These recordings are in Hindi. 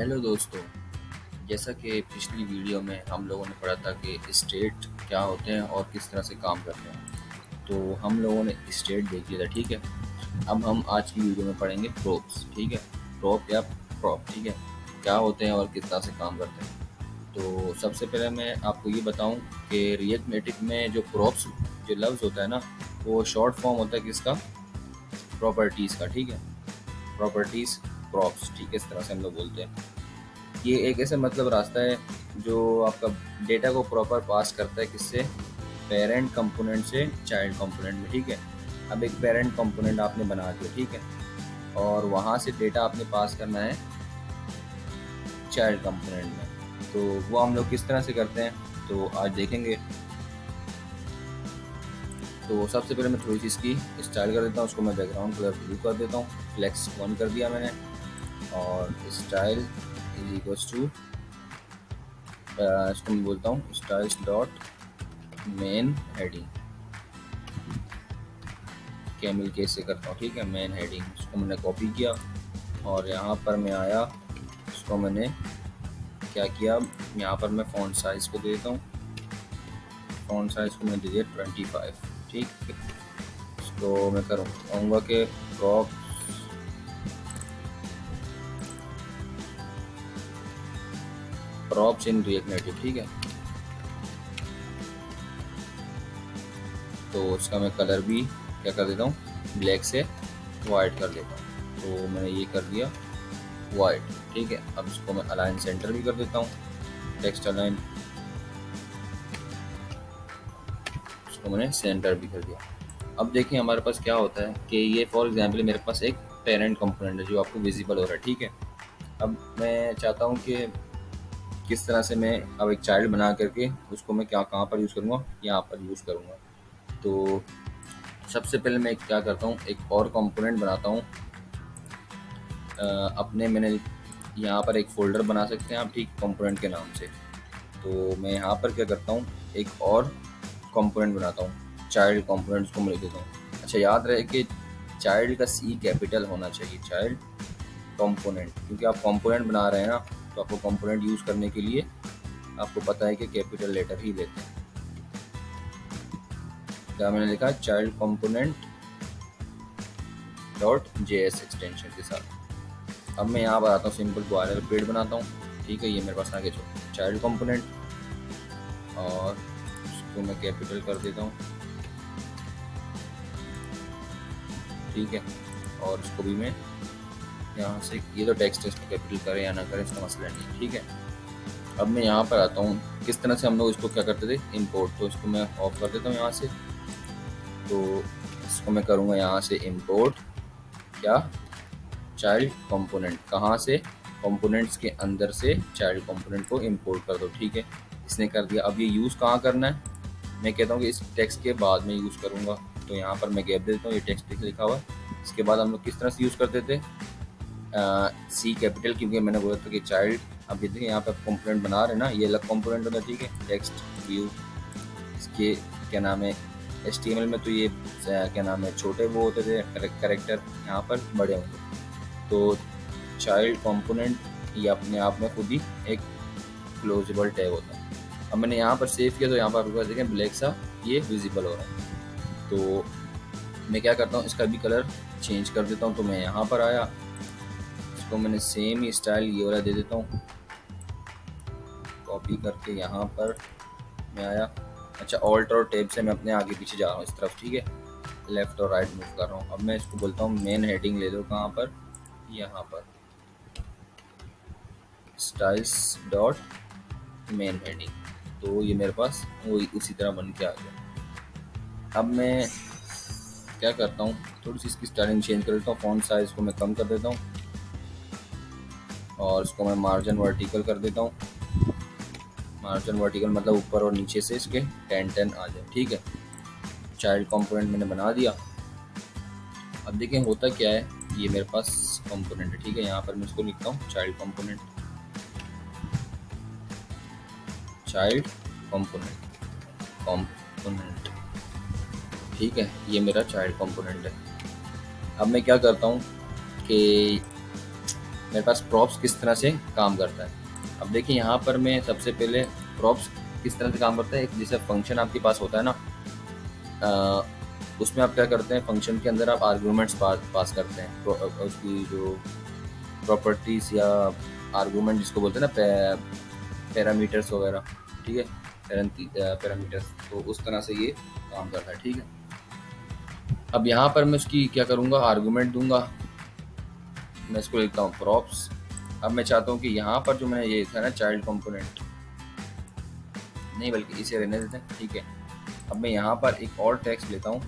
हेलो दोस्तों। जैसा कि पिछली वीडियो में हम लोगों ने पढ़ा था कि स्टेट क्या होते हैं और किस तरह से काम करते हैं, तो हम लोगों ने स्टेट देख लिया था। ठीक है, अब हम आज की वीडियो में पढ़ेंगे प्रोप्स। ठीक है, प्रोप या प्रॉप, ठीक है, क्या होते हैं और किस तरह से काम करते हैं। तो सबसे पहले मैं आपको ये बताऊं कि रियथमेटिक में जो प्रोप्स जो लफ्ज़ होता है ना, वो शॉर्ट फॉर्म होता है किसका? प्रॉपर्टीज़ का। ठीक है, प्रॉपर्टीज़, प्रॉप्स, ठीक है, इस तरह से हम लोग बोलते हैं। ये एक ऐसा मतलब रास्ता है जो आपका डेटा को प्रॉपर पास करता है किससे? पेरेंट कंपोनेंट से चाइल्ड कंपोनेंट में। ठीक है, अब एक पेरेंट कंपोनेंट आपने बना दिया, ठीक है, और वहाँ से डेटा आपने पास करना है चाइल्ड कंपोनेंट में। तो वो हम लोग किस तरह से करते हैं तो आज देखेंगे। तो सबसे पहले मैं थोड़ी सी इसकी स्टाइल कर देता हूँ, उसको मैं बैकग्राउंड कलर ब्लू कर देता हूँ, फ्लेक्स 1 कर दिया मैंने, और स्टाइल इज इक्वल्स टू, इसको मैं बोलता हूँ styles dot main heading, camel case से करता हूँ। ठीक है, मेन हेडिंग, उसको मैंने कॉपी किया और यहाँ पर मैं आया, उसको मैंने क्या किया, यहाँ पर मैं फ़ॉन्ट साइज़ को दे देता हूँ, फ़ॉन्ट साइज़ को मैं दे दिया 25। ठीक है, इसको मैं कहूँगा कि प्रॉप्स इन रिएक्ट नेटिव। ठीक है, तो उसका मैं कलर भी क्या कर देता हूँ, ब्लैक से वाइट कर देता हूँ। तो मैंने ये कर दिया वाइट। ठीक है, अब इसको मैं अलाइन सेंटर भी कर देता हूँ, टेक्स्ट अलाइन, इसको मैंने सेंटर भी कर दिया। अब देखिए हमारे पास क्या होता है कि ये फॉर एग्जांपल मेरे पास एक पेरेंट कंपोनेंट है जो आपको विजिबल हो रहा है। ठीक है, अब मैं चाहता हूँ कि किस तरह से मैं अब एक चाइल्ड बना करके उसको मैं क्या कहाँ पर यूज़ करूँगा, यहाँ पर यूज़ करूँगा। तो सबसे पहले मैं क्या करता हूँ, एक और कंपोनेंट बनाता हूँ अपने, मैंने यहाँ पर एक फ़ोल्डर बना सकते हैं आप, ठीक, कंपोनेंट के नाम से। तो मैं यहाँ पर क्या करता हूँ, एक और कंपोनेंट बनाता हूँ, चाइल्ड कंपोनेंट्स को मैं लिख देता हूँ। अच्छा, याद रहे कि चाइल्ड का C कैपिटल होना चाहिए, चाइल्ड कंपोनेंट, क्योंकि आप कंपोनेंट बना रहे हैं ना, तो आपको कंपोनेंट यूज़ करने के लिए आपको पता है कि कैपिटल लेटर ही लेते हैं। क्या मैंने लिखा, child component dot JS extension के साथ। अब मैं यहाँ पर आता हूँ, सिंपल बॉयलर प्लेट बनाता हूँ। ठीक है, ये मेरे पास आगे चाइल्ड कंपोनेंट, और उसको मैं कैपिटल कर देता हूँ। ठीक है, और इसको भी मैं यहाँ से, ये तो टेक्स्ट है, इसको कैपिटल करें या ना करें इसका मसला नहीं। ठीक है, अब मैं यहाँ पर आता हूँ, किस तरह से हम लोग इसको क्या करते थे, इंपोर्ट। तो इसको मैं ऑफ कर देता हूँ यहाँ से। तो इसको मैं करूँगा यहाँ से इंपोर्ट क्या, चाइल्ड कंपोनेंट, कहाँ से, कंपोनेंट्स के अंदर से चाइल्ड कंपोनेंट को इंपोर्ट कर दो। ठीक है, इसने कर दिया। अब ये यूज़ कहाँ करना है, मैं कहता हूँ कि इस टेक्स्ट के बाद में यूज़ करूँगा। तो यहाँ पर मैं गैप देता हूँ, ये टेक्स्ट लिखा हुआ है। इसके बाद हम लोग किस तरह से यूज़ करते थे, C कैपिटल, क्योंकि मैंने बोला था कि चाइल्ड। अब ये देखिए यहाँ पर कंपोनेंट बना रहे हैं ना, ये अलग कंपोनेंट होता है। ठीक है, टेक्स्ट व्यू, इसके क्या नाम है, HTML में तो ये क्या नाम है, छोटे वो होते थे करेक्टर, यहाँ पर बड़े होंगे। तो चाइल्ड कंपोनेंट ये अपने आप में खुद ही एक क्लोजेबल टैग होता है। अब मैंने यहाँ पर सेव किया, तो यहाँ पर आपको देखें ब्लैक सा ये विजिबल हो रहा है। तो मैं क्या करता हूँ, इसका भी कलर चेंज कर देता हूँ। तो मैं यहाँ पर आया, इसको मैंने सेम ही स्टाइल ये वाला दे देता हूँ, कॉपी करके यहाँ पर मैं आया। अच्छा, ऑल्ट और टैब से मैं अपने आगे पीछे जा रहा हूँ इस तरफ। ठीक है, लेफ़्ट और राइट मूव कर रहा हूँ। अब मैं इसको बोलता हूँ मेन हेडिंग ले दो, कहाँ पर, यहाँ पर, स्टाइल्स डॉट मेन हेडिंग। तो ये मेरे पास वही उसी तरह बन के आ गया। अब मैं क्या करता हूँ, थोड़ी सी इसकी स्टाइलिंग चेंज कर देता हूँ, फ़ॉन्ट साइज़ को मैं कम कर देता हूँ, और इसको मैं मार्जिन वर्टिकल कर देता हूँ। मार्जिन वर्टिकल मतलब ऊपर और नीचे से इसके 10-10 आ जाए। ठीक है, चाइल्ड कंपोनेंट मैंने बना दिया। अब देखें होता क्या है, ये मेरे पास कंपोनेंट है। ठीक है, यहाँ पर मैं इसको लिखता हूँ चाइल्ड कंपोनेंट, चाइल्ड कंपोनेंट। ठीक है, ये मेरा चाइल्ड कंपोनेंट है। अब मैं क्या करता हूँ कि मेरे पास प्रॉप्स किस तरह से काम करता है। अब देखिए यहाँ पर मैं सबसे पहले प्रॉप्स किस तरह से काम करता है। एक जैसे फंक्शन आपके पास होता है ना, उसमें आप क्या करते हैं, फंक्शन के अंदर आप आर्गूमेंट्स पास करते हैं। तो उसकी जो प्रॉपर्टीज़ या आर्गूमेंट जिसको बोलते हैं ना, पैरामीटर्स वगैरह, ठीक है, पैरामीटर्स, तो उस तरह से ये काम करता है, ठीक है। अब यहाँ पर मैं उसकी क्या करूँगा, आर्गूमेंट दूंगा। मैं इसको लिखता हूँ प्रॉप्स। अब मैं चाहता हूँ कि यहाँ पर जो मैंने ये था ना चाइल्ड कंपोनेंट, नहीं बल्कि इसे रहने देते हैं, ठीक है। अब मैं यहाँ पर एक और टेक्स्ट लेता हूँ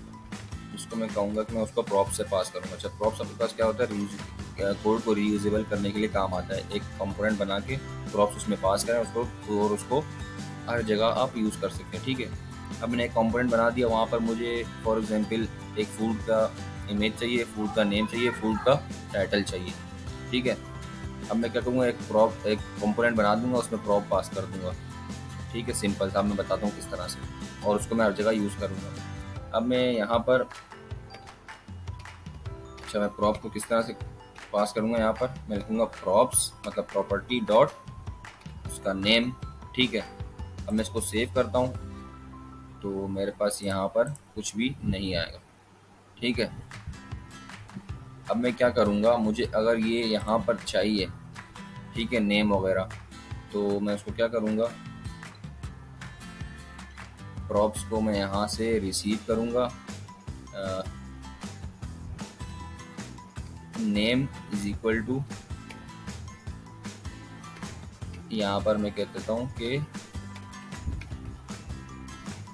जिसको मैं कहूँगा कि मैं उसको प्रॉप्स से पास करूँगा। अच्छा, प्रॉप्स आपके पास क्या होता है, कोड को रीयूजेबल करने के लिए काम आता है। एक कंपोनेंट बना के प्रॉप्स उसमें पास करें उसको, और उसको हर जगह आप यूज़ कर सकते हैं, ठीक है। अब मैंने एक कंपोनेंट बना दिया, वहाँ पर मुझे फॉर एग्जांपल एक फूड का इमेज चाहिए, फूड का नेम चाहिए, फूड का टाइटल चाहिए, ठीक है। अब मैं क्या करूँगा, एक कंपोनेंट बना दूंगा, उसमें प्रॉप पास कर दूंगा, ठीक है। सिंपल था, मैं बताता हूँ किस तरह से, और उसको मैं हर जगह यूज़ करूँगा। अब मैं यहाँ पर, अच्छा, मैं प्रॉप को किस तरह से पास करूँगा, यहाँ पर मैं लिखूँगा प्रॉप्स मतलब प्रॉपर्टी डॉट उसका नेम, ठीक है। अब मैं इसको सेव करता हूँ तो मेरे पास यहाँ पर कुछ भी नहीं आएगा, ठीक है। अब मैं क्या करूँगा, मुझे अगर ये यहाँ पर चाहिए, ठीक है, नेम वगैरह, तो मैं उसको क्या करूँगा, प्रॉप्स को मैं यहाँ से रिसीव करूँगा, नेम इज इक्वल टू, यहाँ पर मैं कह देता हूँ कि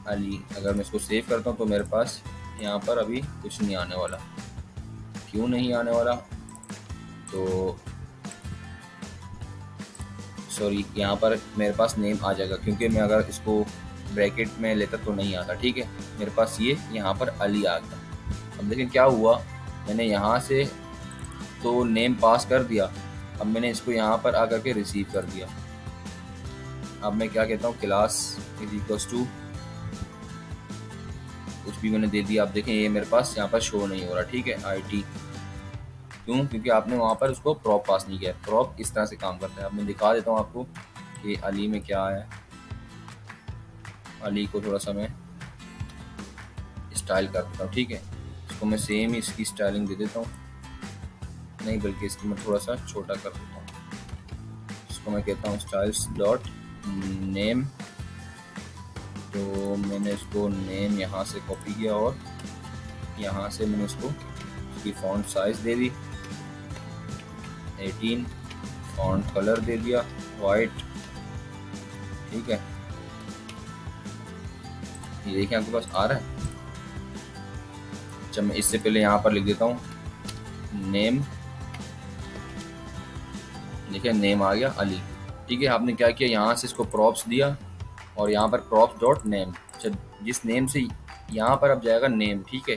अली। अगर मैं इसको सेव करता हूँ तो मेरे पास यहाँ पर अभी कुछ नहीं आने वाला। क्यों नहीं आने वाला, तो सॉरी, यहाँ पर मेरे पास नेम आ जाएगा, क्योंकि मैं अगर इसको ब्रैकेट में लेता तो नहीं आता, ठीक है। मेरे पास ये यहाँ पर अली आ गया। अब देखिए क्या हुआ, मैंने यहाँ से तो नेम पास कर दिया, अब मैंने इसको यहाँ पर आकर के रिसीव कर दिया। अब मैं क्या कहता हूँ, क्लास इज इक्वल्स टू कुछ भी मैंने दे दिया। आप देखें ये मेरे पास यहाँ पर शो नहीं हो रहा, ठीक है, IT। क्यों, क्योंकि आपने वहाँ पर उसको प्रॉप पास नहीं किया। प्रॉप इस तरह से काम करता है। अब मैं दिखा देता हूँ आपको कि अली में क्या है। अली को थोड़ा सा मैं स्टाइल कर देता हूँ, ठीक है। इसको मैं सेम ही इसकी स्टाइलिंग दे देता हूँ, नहीं बल्कि इसको मैं थोड़ा सा छोटा कर देता हूँ। इसको मैं कहता हूँ स्टाइल्स डॉट नेम। तो मैंने इसको नेम यहाँ से कॉपी किया और यहाँ से मैंने इसको इसकी फॉन्ट साइज दे दी 18, फॉन्ट कलर दे दिया वाइट, ठीक है। ये देखिए आपके पास आ रहा है। जब मैं इससे पहले यहाँ पर लिख देता हूँ नेम, देखिए नेम आ गया अली, ठीक है। आपने क्या किया, यहाँ से इसको प्रॉप्स दिया और यहाँ पर प्रॉप्स डॉट नेम। अच्छा, जिस नेम से यहाँ पर अब जाएगा नेम, ठीक है।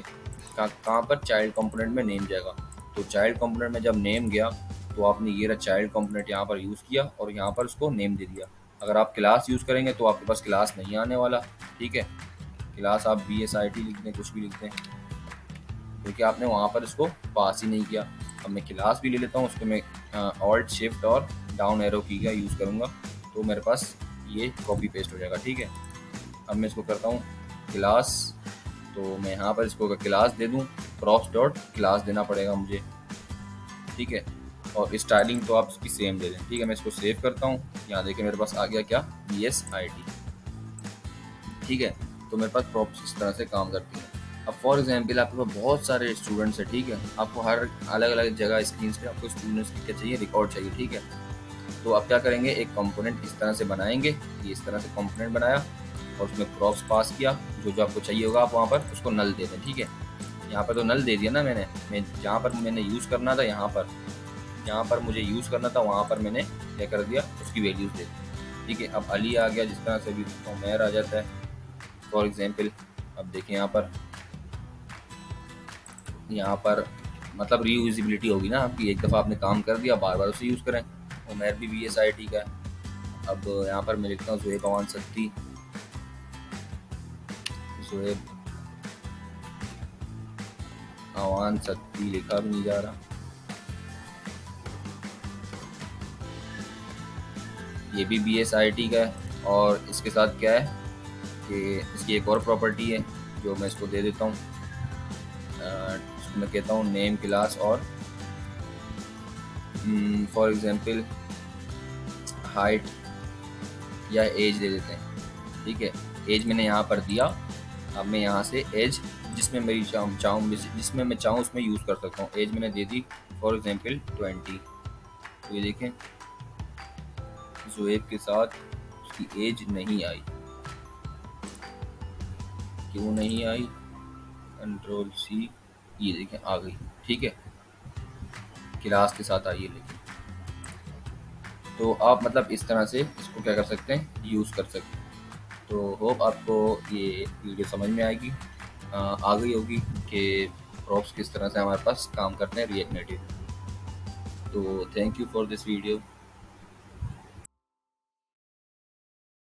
कहाँ पर, चाइल्ड कंपोनेंट में नेम जाएगा। तो चाइल्ड कंपोनेंट में जब नेम गया तो आपने ये रहा चाइल्ड कंपोनेंट यहाँ पर यूज़ किया और यहाँ पर उसको नेम दे दिया। अगर आप क्लास यूज़ करेंगे तो आपके पास क्लास नहीं आने वाला, ठीक है। क्लास आप BSIT लिख दें, कुछ भी लिख दें, क्योंकि आपने वहाँ पर इसको पास ही नहीं किया। अब मैं क्लास भी ले लेता हूँ, उसको मैं ऑल्ट शिफ्ट और डाउन एरो की का यूज़ करूँगा, तो मेरे पास ये कॉपी पेस्ट हो जाएगा, ठीक है। अब मैं इसको करता हूँ क्लास, तो मैं यहाँ पर इसको क्लास दे दूँ, प्रॉप्स डॉट क्लास देना पड़ेगा मुझे, ठीक है। और स्टाइलिंग तो आप इसकी सेम दे दें, ठीक है। मैं इसको सेव करता हूँ। यहाँ देखिए मेरे पास आ गया क्या, BSIT, ठीक है। तो मेरे पास प्रॉप्स इस तरह से काम करती है। अब फॉर एग्जांपल आपके पास बहुत सारे स्टूडेंट्स हैं, ठीक है। आपको हर अलग अलग जगह स्क्रीन पे आपको स्टूडेंट्स की क्या चाहिए, रिकॉर्ड चाहिए, ठीक है। तो आप क्या करेंगे, एक कंपोनेंट इस तरह से बनाएंगे। ये इस तरह से कंपोनेंट बनाया और उसमें प्रॉप्स पास किया, जो जो आपको चाहिए होगा आप वहाँ पर उसको नल दे दें, ठीक है। यहाँ पर तो नल दे दिया ना मैंने, मैं जहाँ पर मैंने यूज़ करना था, यहाँ पर मुझे यूज़ करना था वहाँ पर मैंने क्या कर दिया, उसकी वैल्यूज़ दे दी, ठीक है। अब अली आ गया, जिस तरह से भी उमैर आ जाता है फॉर एग्जांपल। अब देखिए यहाँ पर मतलब रीयूजिबिलिटी होगी ना आपकी, एक दफ़ा आपने काम कर दिया, बार बार उसे यूज़ करें। उमैर भी BSIT का है। अब यहाँ पर मैं लिखता हूँ ज़ुहैब अवान सत्ती, ज़ुहैब अवान सत्ती लिखा भी नहीं जा रहा, ये भी BSIT का है। और इसके साथ क्या है कि इसकी एक और प्रॉपर्टी है जो मैं इसको दे देता हूँ। इसको मैं कहता हूँ नेम क्लास, और फॉर एग्जांपल हाइट या एज दे देते हैं। ठीक है, एज मैंने यहाँ पर दिया। अब मैं यहाँ से एज जिसमें मेरी जिसमें मैं चाहूँ उसमें यूज़ कर सकता हूँ। एज मैंने दे दी फॉर एग्जांपल 20। तो ये देखें ज़ुएब के साथ उसकी एज नहीं आई। क्यों नहीं आई? Ctrl+C, ये देखें आ गई। ठीक है, क्लास के साथ आई है। लेकिन तो आप मतलब इस तरह से इसको क्या कर सकते हैं, यूज़ कर सकते हैं। तो होप आपको ये वीडियो समझ में आएगी, आ गई होगी कि प्रॉप्स किस तरह से हमारे पास काम करते हैं रिएक्ट नेटिव। तो thank you for this video.